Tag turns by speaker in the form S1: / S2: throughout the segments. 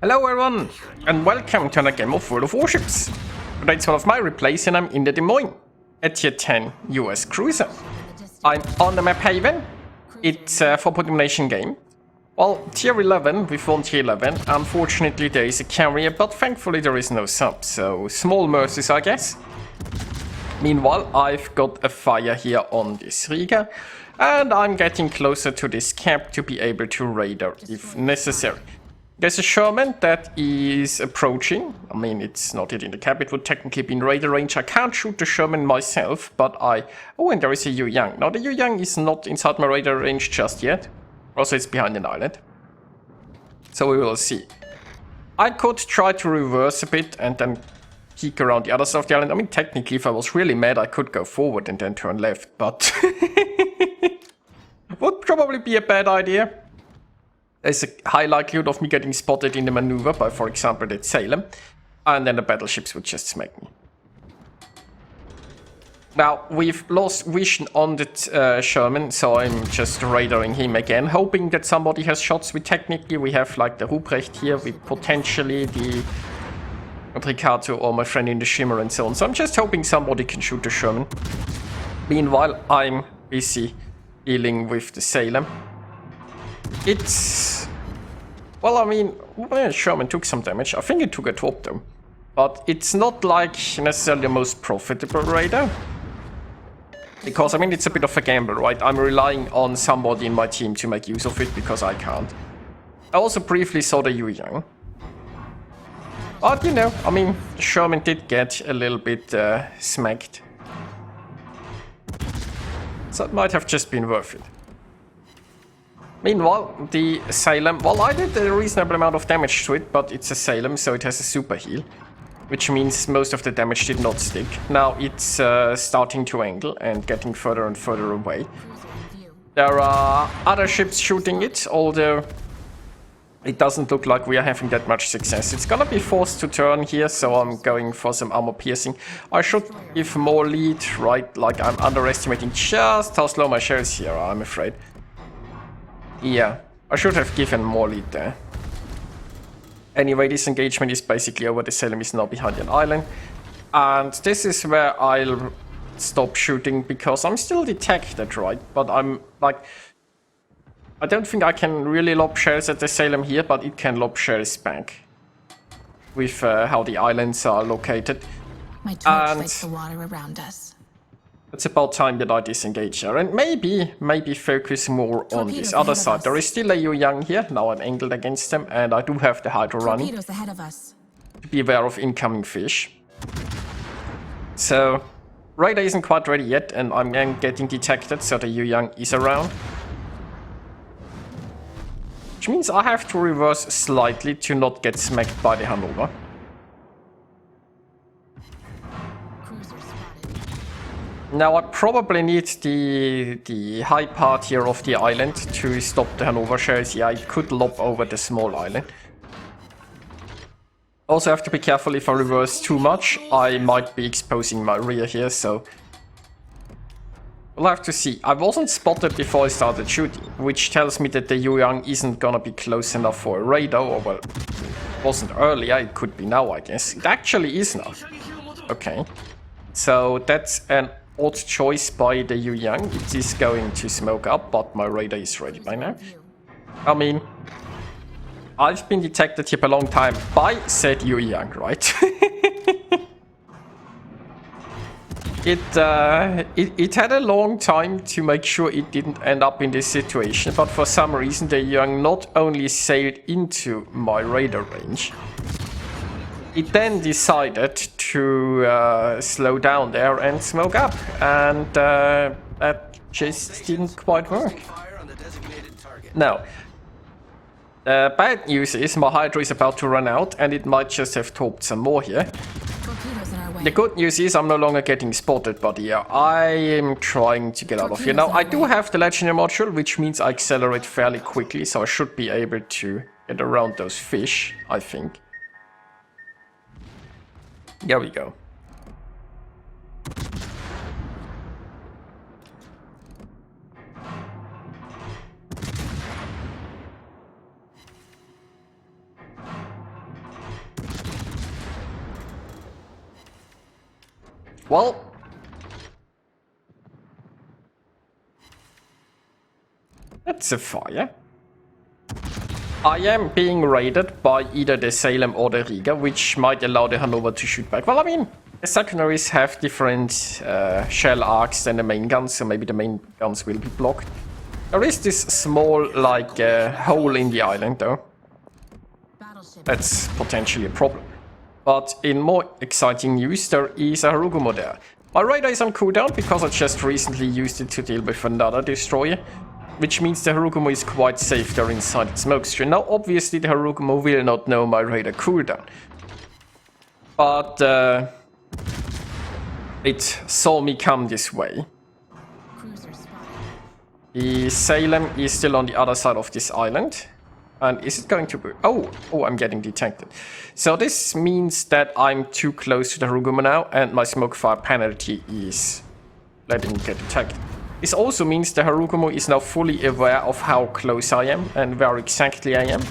S1: Hello everyone, and welcome to another game of World of Warships. Today it's one of my replays and I'm in the Des Moines, a tier 10 US cruiser. I'm on the map Haven. It's a 4-point domination game. Well, tier 11, we've won tier 11. Unfortunately there is a carrier, but thankfully there is no sub, so small mercies I guess. Meanwhile, I've got a fire here on this Riga, and I'm getting closer to this cap to be able to radar if necessary. There's a Sherman that is approaching. I mean, it's not yet in the cap. It would technically be in radar range. I can't shoot the Sherman myself, but Oh, and there is a Yu Yang. Now, the Yu Yang is not inside my radar range just yet. Also, it's behind an island. So we will see. I could try to reverse a bit and then peek around the other side of the island. I mean, technically, if I was really mad, I could go forward and then turn left, but would probably be a bad idea. There's a high likelihood of me getting spotted in the maneuver by, for example, that Salem, and then the battleships would just smack me. Now, we've lost vision on the Sherman, so I'm just radaring him again, hoping that somebody has shots. Technically, we have like the Ruprecht here, with potentially the Ricardo or my friend in the Shimmer and so on. So I'm just hoping somebody can shoot the Sherman. Meanwhile, I'm busy dealing with the Salem. It's... well, I mean, Sherman took some damage. I think it took a top though. But it's not like necessarily the most profitable radar. Because, I mean, it's a bit of a gamble, right? I'm relying on somebody in my team to make use of it because I can't. I also briefly saw the Yu Yang. But, you know, I mean, Sherman did get a little bit smacked. So it might have just been worth it. Meanwhile, the Salem, well, I did a reasonable amount of damage to it, but it's a Salem, so it has a super heal, which means most of the damage did not stick. Now it's starting to angle and getting further and further away. There are other ships shooting it, although it doesn't look like we are having that much success. It's gonna be forced to turn here, so I'm going for some armor piercing. I should give more lead, right? Like, I'm underestimating just how slow my shells here are, I'm afraid. Yeah, I should have given more lead there. Anyway, this engagement is basically over. The Salem is now behind an island. And this is where I'll stop shooting because I'm still detected, right? But I'm like... I don't think I can really lob shells at the Salem here, but it can lob shells back. With how the islands are located.
S2: My torch lights the water around us.
S1: It's about time that I disengage here, and maybe focus more on this other side. There is still a Yu Yang here. Now I'm angled against them, and I do have the Hydro running.
S2: Ahead of us.
S1: To be aware of incoming fish. So, radar isn't quite ready yet, and I'm getting detected, so the Yu Yang is around. Which means I have to reverse slightly to not get smacked by the Hanover. Now I probably need the high part here of the island to stop the Hanover shells. Yeah, I could lob over the small island. Also have to be careful if I reverse too much. I might be exposing my rear here, so... we'll have to see. I wasn't spotted before I started shooting, which tells me that the Yu Yang isn't gonna be close enough for a radar, or well, it wasn't earlier, it could be now I guess. It actually is now. Okay. So that's an odd choice by the Yu Yang. It is going to smoke up, but my radar is ready by now. I mean, I've been detected here for a long time by said Yu Yang, right? It had a long time to make sure it didn't end up in this situation, but for some reason the Yu Yang not only sailed into my radar range, it then decided to slow down there and smoke up, and that just didn't quite work. Now, the bad news is my Hydro is about to run out, and it might just have torped some more here. The good news is I'm no longer getting spotted, but yeah, I am trying to get out of here. Now, I do have the Legendary module, which means I accelerate fairly quickly, so I should be able to get around those fish, I think. There we go. Well, that's a fire. I am being raided by either the Salem or the Riga, which might allow the Hanover to shoot back. Well, I mean, the secondaries have different shell arcs than the main guns, so maybe the main guns will be blocked. There is this small, like, hole in the island, though. That's potentially a problem. But in more exciting news, there is a Harugumo there. My radar is on cooldown because I just recently used it to deal with another destroyer, which means the Harugumo is quite safe there inside its smokescreen. Now, obviously, the Harugumo will not know my radar cooldown. But it saw me come this way. The Salem is still on the other side of this island. And is it going to be... Oh, I'm getting detected. So this means that I'm too close to the Harugumo now, and my smoke fire penalty is letting me get detected. This also means the Harugumo is now fully aware of how close I am and where exactly I am.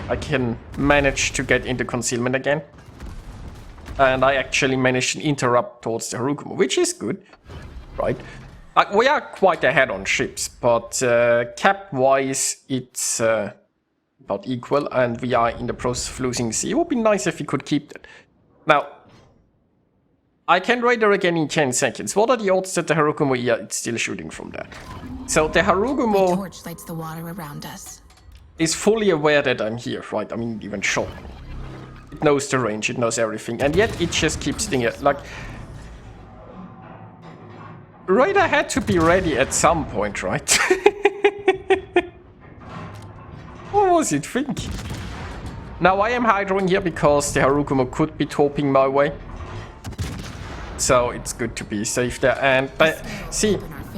S1: I can manage to get into concealment again. And I actually managed to interrupt towards the Harugumo, which is good, right? We are quite ahead on ships, but cap-wise, it's about equal, and we are in the process of losing sea. It would be nice if we could keep that. Now, I can raid her again in 10 seconds. What are the odds that the Harugumo, yeah, it's still shooting from there. So the Harugumo
S2: torch lights the water around us.
S1: Is fully aware that I'm here, right? I mean, even shot. It knows the range, it knows everything, and yet it just keeps doing it. Like, radar had to be ready at some point, right? What was it thinking? Now I am hydroing here because the Harugumo could be torping my way. So it's good to be safe there. And see,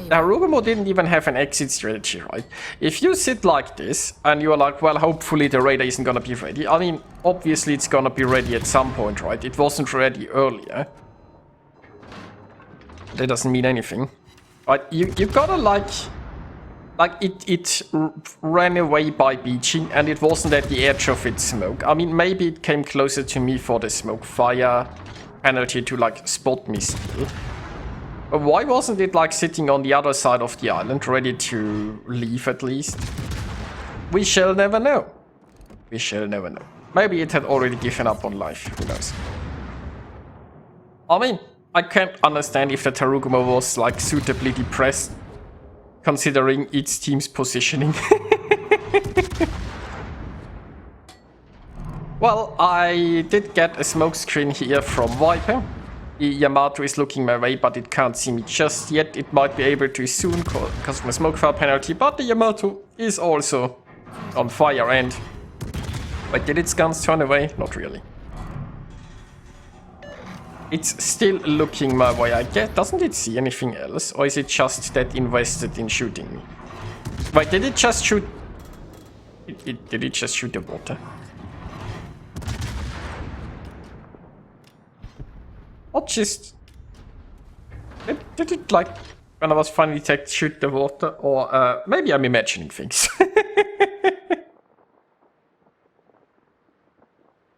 S1: the Harugumo didn't even have an exit strategy, right? If you sit like this and you're like, well, hopefully the radar isn't gonna be ready. I mean, obviously it's gonna be ready at some point, right? It wasn't ready earlier. That doesn't mean anything. Right? You gotta like it ran away by beaching, and it wasn't at the edge of its smoke. I mean, maybe it came closer to me for the smoke fire penalty to like spot me still. But why wasn't it like sitting on the other side of the island, ready to leave at least? We shall never know. We shall never know. Maybe it had already given up on life, who knows. I mean, I can't understand if the Harugumo was like suitably depressed, considering its team's positioning. Well, I did get a smoke screen here from Viper. The Yamato is looking my way, but it can't see me just yet. It might be able to soon because of my smoke fire penalty, but the Yamato is also on fire. And wait, did its guns turn away? Not really. It's still looking my way, I guess. Doesn't it see anything else? Or is it just that invested in shooting me? Wait, did it just shoot... Did it just shoot the water? Or just... Did it, like, when I was finally detected, shoot the water? Or, maybe I'm imagining things.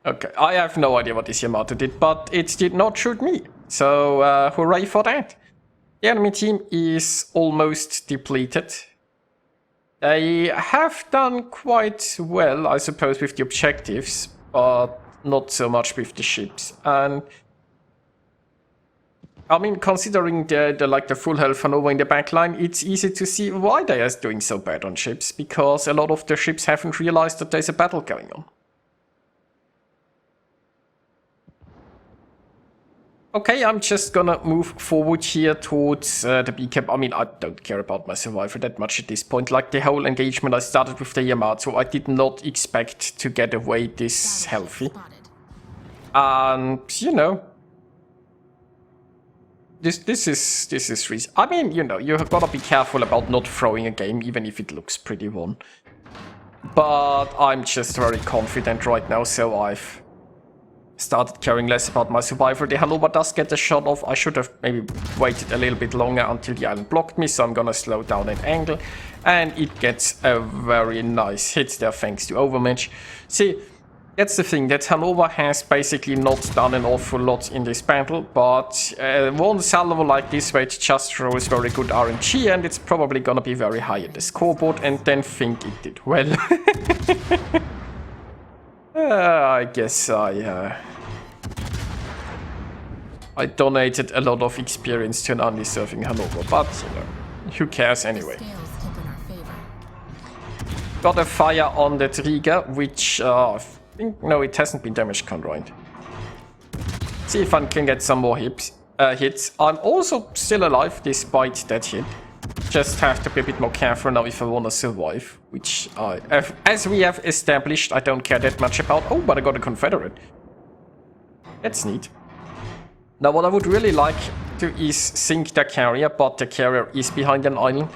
S1: Okay, I have no idea what this Yamato did, but it did not shoot me. So, hooray for that. The enemy team is almost depleted. They have done quite well, I suppose, with the objectives, but not so much with the ships. And I mean, considering the full health Hanover in the backline, it's easy to see why they are doing so bad on ships, because a lot of the ships haven't realized that there's a battle going on. Okay, I'm just gonna move forward here towards the B cap. I mean, I don't care about my survivor that much at this point. Like, the whole engagement I started with the Yamato, I did not expect to get away this healthy. And, you know, this is reason. I mean, you know, you gotta be careful about not throwing a game, even if it looks pretty won. But I'm just very confident right now, so I've started caring less about my survivor. The Hanover does get a shot off. I should have maybe waited a little bit longer until the island blocked me, so I'm gonna slow down at angle. And it gets a very nice hit there thanks to overmatch. See, That's the thing, that Hanover has basically not done an awful lot in this battle, but one salvo like this where it just throws very good RNG and it's probably gonna be very high in the scoreboard and then think it did well. I guess I donated a lot of experience to an undeserving Hanover, but you know, who cares anyway. Got a fire on the trigger, which no, it hasn't been damage conjoined. See if I can get some more hits. I'm also still alive despite that hit. Just have to be a bit more careful now if I want to survive, which as we have established, I don't care that much about. Oh, but I got a Confederate. That's neat. Now what I would really like to is sink the carrier, but the carrier is behind an island.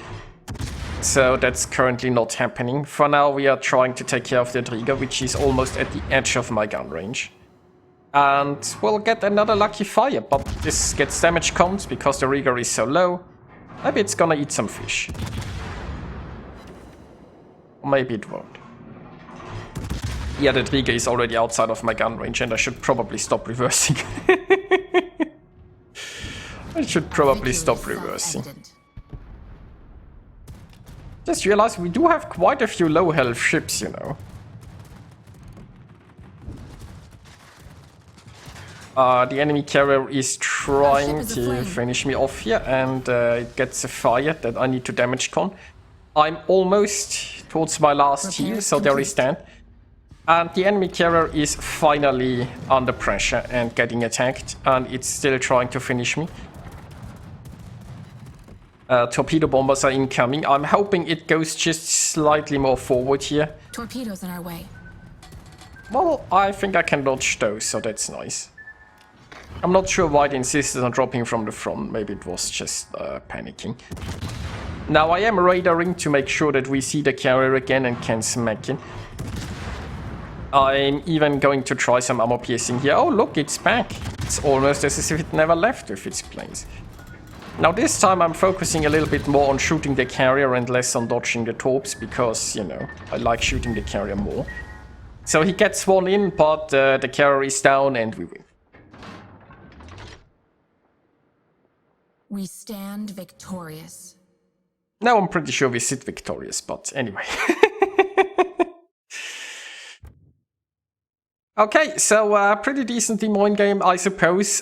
S1: So that's currently not happening. For now we are trying to take care of the trigger, which is almost at the edge of my gun range. And we'll get another lucky fire, but this gets damage comms because the rigger is so low. Maybe it's gonna eat some fish. Or maybe it won't. Yeah, the trigger is already outside of my gun range and I should probably stop reversing. I should probably stop reversing. Just realized we do have quite a few low health ships, you know. The enemy carrier is trying to finish me off here and it gets a fire that I need to damage con. I'm almost towards my last heal, so there is that. And the enemy carrier is finally under pressure and getting attacked, and it's still trying to finish me. Torpedo bombers are incoming. I'm hoping it goes just slightly more forward here.
S2: Torpedoes in our way.
S1: Well, I think I can dodge those, so that's nice. I'm not sure why they insisted on dropping from the front. Maybe it was just panicking. Now I am radaring to make sure that we see the carrier again and can smack it. I'm even going to try some armor piercing here. Oh look, it's back. It's almost as if it never left with its planes. Now this time I'm focusing a little bit more on shooting the carrier and less on dodging the torps because, you know, I like shooting the carrier more. So he gets one in, but the carrier is down and we win.
S2: We stand victorious.
S1: Now I'm pretty sure we sit victorious, but anyway. Okay, so pretty decent Des Moines game, I suppose.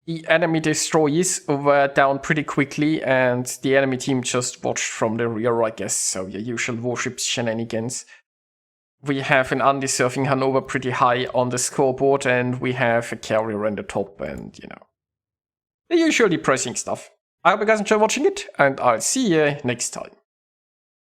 S1: The enemy destroyers were down pretty quickly, and the enemy team just watched from the rear, I guess. So your usual Warships shenanigans. We have an undeserving Hanover pretty high on the scoreboard, and we have a carrier in the top, and you know, the usual depressing stuff. I hope you guys enjoy watching it, and I'll see you next time.